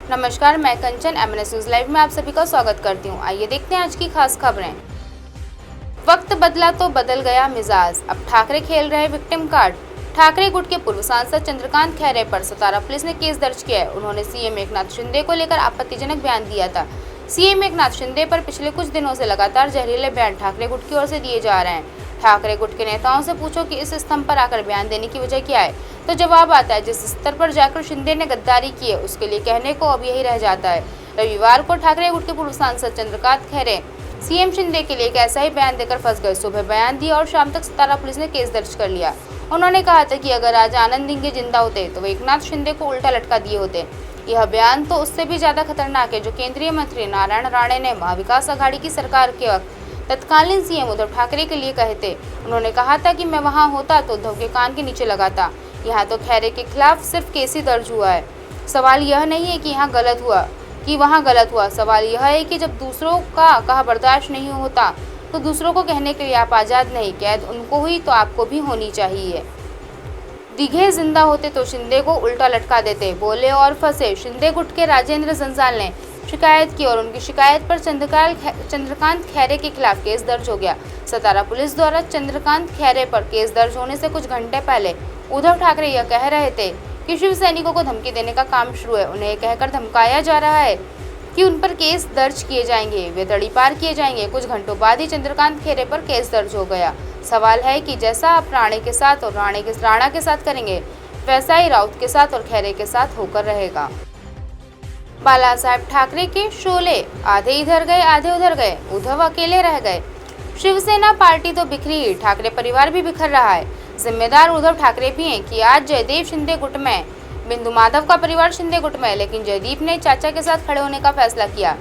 नमस्कार, मैं कंचन MNS news live में आप सभी का स्वागत करती हूँ। आइए देखते हैं आज की खास खबरें। वक्त बदला तो बदल गया मिजाज, अब ठाकरे खेल रहे विक्टिम कार्ड। ठाकरे गुट के पूर्व सांसद चंद्रकांत खैरे पर सतारा पुलिस ने केस दर्ज किया है। उन्होंने सीएम एकनाथ शिंदे को लेकर आपत्तिजनक बयान दिया था। सीएम एकनाथ शिंदे पर पिछले कुछ दिनों से लगातार जहरीले बयान ठाकरे गुट की ओर से दिए जा रहे हैं। ठाकरे गुट के नेताओं से पूछो कि इस स्तंभ पर आकर बयान देने की वजह क्या है, तो जवाब आता है जिस स्तर पर जाकर शिंदे ने गद्दारी की है उसके लिए कहने को अब यही रह जाता है। रविवार को ठाकरे गुट के पूर्व सांसद चंद्रकांत खैरे सीएम शिंदे के लिए एक ऐसा ही बयान देकर फंस गए। सुबह बयान दिया और शाम तक सतारा पुलिस ने केस दर्ज कर लिया। उन्होंने कहा था कि अगर आज आनंद दिंगे जिंदा होते तो वे एकनाथ शिंदे को उल्टा लटका दिए होते। यह बयान तो उससे भी ज्यादा खतरनाक है जो केंद्रीय मंत्री नारायण राणे ने महाविकास आघाड़ी की सरकार के वक्त तत्कालीन सीएम उद्धव ठाकरे के लिए कहे थे। उन्होंने कहा था कि मैं वहां होता तो उद्धव के कान के नीचे लगाता। यहाँ तो खैरे के खिलाफ सिर्फ केस ही दर्ज हुआ है। सवाल यह नहीं है कि वहाँ गलत हुआ। सवाल यह है कि जब दूसरों का कहा बर्दाश्त नहीं होता तो दूसरों को कहने के लिए आप आज़ाद नहीं, कैद उनको हुई तो आपको भी होनी चाहिए। दिघे जिंदा होते तो शिंदे को उल्टा लटका देते, बोले और फंसे। शिंदे गुट के राजेंद्र जंजाल ने शिकायत की और उनकी शिकायत पर चंद्रकांत खैरे के खिलाफ केस दर्ज हो गया। सतारा पुलिस द्वारा चंद्रकांत खैरे पर केस दर्ज होने से कुछ घंटे पहले उद्धव ठाकरे यह कह रहे थे कि शिव सैनिकों को धमकी देने का काम शुरू है। उन्हें कहकर धमकाया जा रहा है कि उन पर केस दर्ज किए जाएंगे, वे दड़ी पार किए जाएंगे। कुछ घंटों बाद ही चंद्रकांत खैरे पर केस दर्ज हो गया। सवाल है कि जैसा आप राणे के साथ और राणा के साथ करेंगे वैसा ही राउत के साथ और खैरे के साथ होकर रहेगा। बाला साहेब ठाकरे के शोले, आधे इधर गए आधे उधर गए, उद्धव अकेले रह गए। शिवसेना पार्टी तो बिखरी ही, ठाकरे परिवार भी बिखर रहा है। जिम्मेदार उद्धव ठाकरे भी हैं कि आज जयदेव शिंदे गुट में, बिंदु माधव का परिवार शिंदे गुट में, लेकिन जयदीप ने चाचा के साथ खड़े होने का फैसला किया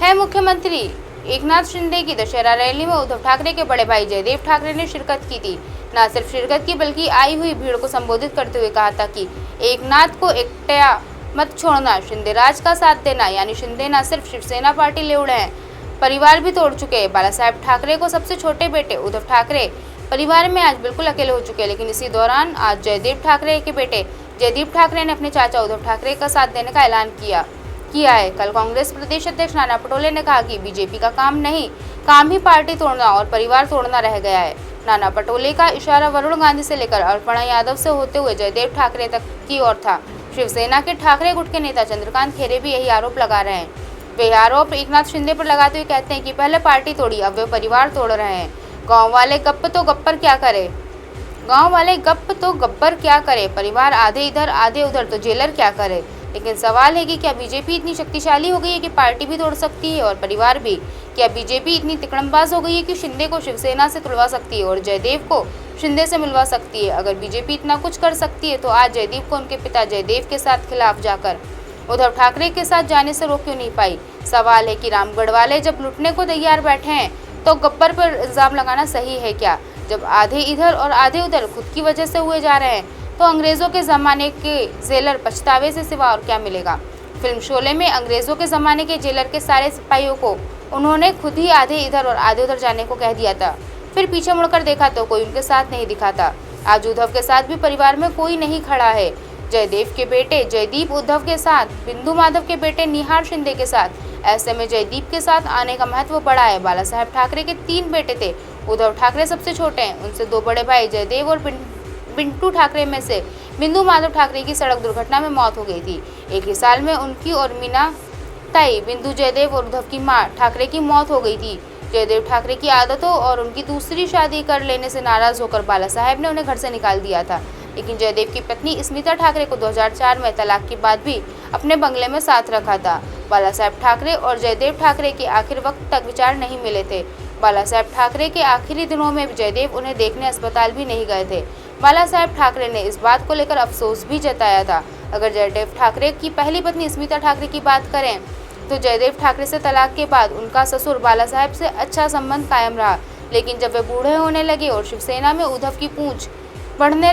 है। मुख्यमंत्री एकनाथ शिंदे की दशहरा रैली में उद्धव ठाकरे के बड़े भाई जयदेव ठाकरे ने शिरकत की थी। न सिर्फ शिरकत की बल्कि आई हुई भीड़ को संबोधित करते हुए कहा था कि एकनाथ को एकटा मत छोड़ना, शिंदे राज का साथ देना। यानी शिंदे न सिर्फ शिवसेना पार्टी ले उड़े हैं, परिवार भी तोड़ चुके हैं। बाला साहेब ठाकरे को सबसे छोटे बेटे उद्धव ठाकरे परिवार में आज बिल्कुल अकेले हो चुके हैं। लेकिन इसी दौरान आज जयदेव ठाकरे के बेटे जयदीप ठाकरे ने अपने चाचा उद्धव ठाकरे का साथ देने का ऐलान किया है। कल कांग्रेस प्रदेश अध्यक्ष नाना पटोले ने कहा कि बीजेपी का काम ही पार्टी तोड़ना और परिवार तोड़ना रह गया है। नाना पटोले का इशारा वरुण गांधी से लेकर अर्पणा यादव से होते हुए जयदेव ठाकरे तक की ओर था। शिवसेना के ठाकरे गुट के नेता चंद्रकांत खैरे भी यही आरोप लगा रहे हैं। वे आरोप एकनाथ शिंदे पर लगाते हुए कहते हैं कि पहले पार्टी तोड़ी, अब वे परिवार तोड़ रहे हैं। गांव वाले गप्प तो गब्बर क्या करे, परिवार आधे इधर आधे उधर तो जेलर क्या करे। लेकिन सवाल है कि क्या बीजेपी इतनी शक्तिशाली हो गई है कि पार्टी भी तोड़ सकती है और परिवार भी? क्या बीजेपी इतनी तिकड़मबाज हो गई है कि शिंदे को शिवसेना से तुड़वा सकती है और जयदेव को शिंदे से मिलवा सकती है? अगर बीजेपी इतना कुछ कर सकती है तो आज जयदीप को उनके पिता जयदेव के साथ खिलाफ जाकर उद्धव ठाकरे के साथ जाने से रोक क्यों नहीं पाई? सवाल है कि रामगढ़ वाले जब लुटने को तैयार बैठे हैं तो गब्बर पर इल्जाम लगाना सही है क्या? जब आधे इधर और आधे उधर खुद की वजह से हुए जा रहे हैं तो अंग्रेजों के ज़माने के जेलर पछतावे से सिवा और क्या मिलेगा? फिल्म शोले में अंग्रेजों के ज़माने के जेलर के सारे सिपाहियों को उन्होंने खुद ही आधे इधर और आधे उधर जाने को कह दिया था। फिर पीछे मुड़कर देखा तो कोई उनके साथ नहीं दिखा था। आज उद्धव के साथ भी परिवार में कोई नहीं खड़ा है। जयदेव के बेटे जयदीप उद्धव के साथ, बिंदु माधव के बेटे निहार शिंदे के साथ। ऐसे में जयदीप के साथ आने का महत्व बड़ा है। बाला साहेब ठाकरे के 3 बेटे थे। उद्धव ठाकरे सबसे छोटे हैं। उनसे 2 बड़े भाई जयदेव और पिंटू ठाकरे में से बिंदु माधव ठाकरे की सड़क दुर्घटना में मौत हो गई थी। एक ही साल में उनकी और मीना ताई, बिंदु जयदेव और उद्धव की मां ठाकरे की मौत हो गई थी। जयदेव ठाकरे की आदतों और उनकी दूसरी शादी कर लेने से नाराज होकर बाला साहेब ने उन्हें घर से निकाल दिया था। लेकिन जयदेव की पत्नी स्मिता ठाकरे को 2004 में तलाक के बाद भी अपने बंगले में साथ रखा था। बाला साहेब ठाकरे और जयदेव ठाकरे के आखिर वक्त तक विचार नहीं मिले थे। बाला साहेब ठाकरे के आखिरी दिनों में जयदेव उन्हें देखने अस्पताल भी नहीं गए थे। बाला साहेब ठाकरे ने इस बात को लेकर अफसोस भी जताया था। अगर जयदेव ठाकरे की पहली पत्नी स्मिता ठाकरे की बात करें तो जयदेव ठाकरे से तलाक के बाद उनका ससुर बाला साहेब से अच्छा संबंध कायम रहा। लेकिन जब वे बूढ़े होने लगे और शिवसेना में उद्धव की पूंछ बढ़ने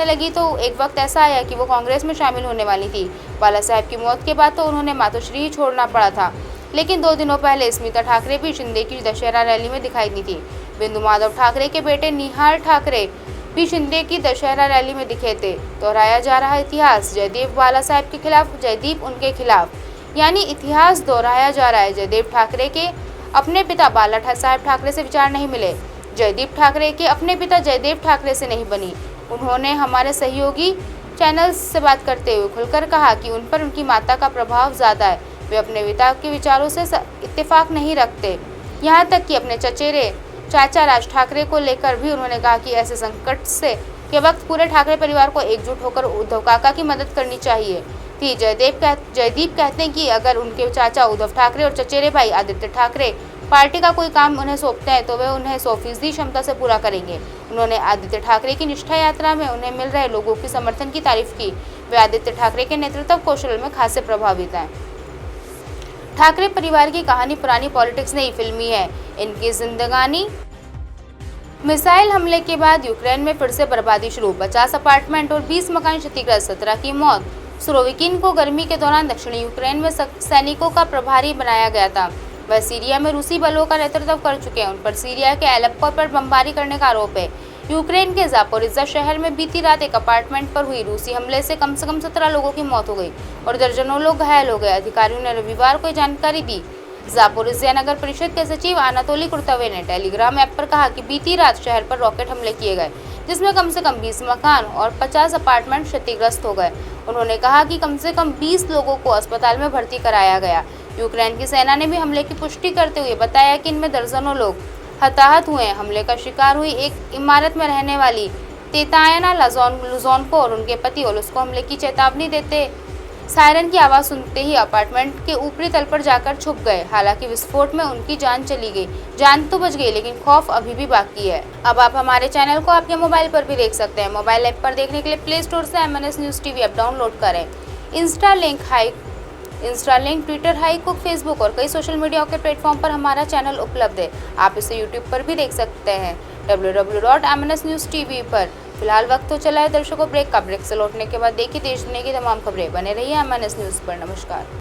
लगी तो एक वक्त ऐसा आया कि वो कांग्रेस में शामिल होने वाली थी। बाला साहेब की मौत के बाद तो उन्होंने मातोश्री ही छोड़ना पड़ा था। लेकिन 2 दिनों पहले स्मिता ठाकरे भी शिंदे की दशहरा रैली में दिखाई दी थी। बिंदु माधव ठाकरे के बेटे निहार ठाकरे पी शिंदे की दशहरा रैली में दिखे थे। दोहराया जा रहा इतिहास, जयदेव बाला साहब के खिलाफ, जयदीप उनके खिलाफ, यानी इतिहास दोहराया जा रहा है। जयदेव ठाकरे के अपने पिता बाला साहब ठाकरे से विचार नहीं मिले। जयदीप ठाकरे के अपने पिता जयदेव ठाकरे से नहीं बनी। उन्होंने हमारे सहयोगी चैनल से बात करते हुए खुलकर कहा कि उन पर उनकी माता का प्रभाव ज़्यादा है। वे अपने पिता के विचारों से इत्तेफाक नहीं रखते। यहाँ तक कि अपने चचेरे चाचा राज ठाकरे को लेकर भी उन्होंने कहा कि ऐसे संकट से के वक्त पूरे ठाकरे परिवार को एकजुट होकर उद्धव काका की मदद करनी चाहिए थी। जयदीप कहते हैं कि अगर उनके चाचा उद्धव ठाकरे और चचेरे भाई आदित्य ठाकरे पार्टी का कोई काम उन्हें सौंपते हैं तो वे उन्हें 100% क्षमता से पूरा करेंगे। उन्होंने आदित्य ठाकरे की निष्ठा यात्रा में उन्हें मिल रहे लोगों की समर्थन की तारीफ की। वे आदित्य ठाकरे के नेतृत्व कौशल में खासे प्रभावित हैं। ठाकरे परिवार की कहानी पुरानी पॉलिटिक्स नहीं, फिल्मी है। इनकी जिंदगानी मिसाइल हमले के बाद यूक्रेन में फिर से बर्बादी शुरू। 50 अपार्टमेंट और 20 मकान क्षतिग्रस्त, 17 की मौत। सुरोविकिन को गर्मी के दौरान दक्षिणी यूक्रेन में सैनिकों का प्रभारी बनाया गया था। वह सीरिया में रूसी बलों का नेतृत्व कर चुके हैं। उन पर सीरिया के एलेप्पो पर बमबारी करने का आरोप है। यूक्रेन के जापोरिज्जा शहर में बीती रात एक अपार्टमेंट पर हुई रूसी हमले से कम 17 लोगों की मौत हो गई और दर्जनों लोग घायल हो गए। अधिकारियों ने रविवार को जानकारी दी। जापोरिज्जा नगर परिषद के सचिव अनातोली कुर्तवे ने टेलीग्राम ऐप पर कहा कि बीती रात शहर पर रॉकेट हमले किए गए, जिसमें कम से कम 20 मकान और 50 अपार्टमेंट क्षतिग्रस्त हो गए। उन्होंने कहा कि कम से कम 20 लोगों को अस्पताल में भर्ती कराया गया। यूक्रेन की सेना ने भी हमले की पुष्टि करते हुए बताया कि इनमें दर्जनों लोग हताहत हुए। हमले का शिकार हुई एक इमारत में रहने वाली तेतायाना लुजोनको और उनके पति ओलुस को हमले की चेतावनी देते सायरन की आवाज़ सुनते ही अपार्टमेंट के ऊपरी तल पर जाकर छुप गए। हालांकि विस्फोट में उनकी जान चली गई, जान तो बच गई, लेकिन खौफ अभी भी बाकी है। अब आप हमारे चैनल को आपके मोबाइल पर भी देख सकते हैं। मोबाइल ऐप पर देखने के लिए प्ले स्टोर से MNS news TV app download करें। इंस्टा लिंक, ट्विटर, हाईकुक, फेसबुक और कई सोशल मीडिया के प्लेटफॉर्म पर हमारा चैनल उपलब्ध है। आप इसे यूट्यूब पर भी देख सकते हैं www.MNS न्यूज़ TV पर। फिलहाल वक्त हो चला है दर्शकों ब्रेक का। ब्रेक से लौटने के बाद देखिए देश दुनिया की तमाम खबरें। बने रहिए MNS न्यूज़ पर। नमस्कार।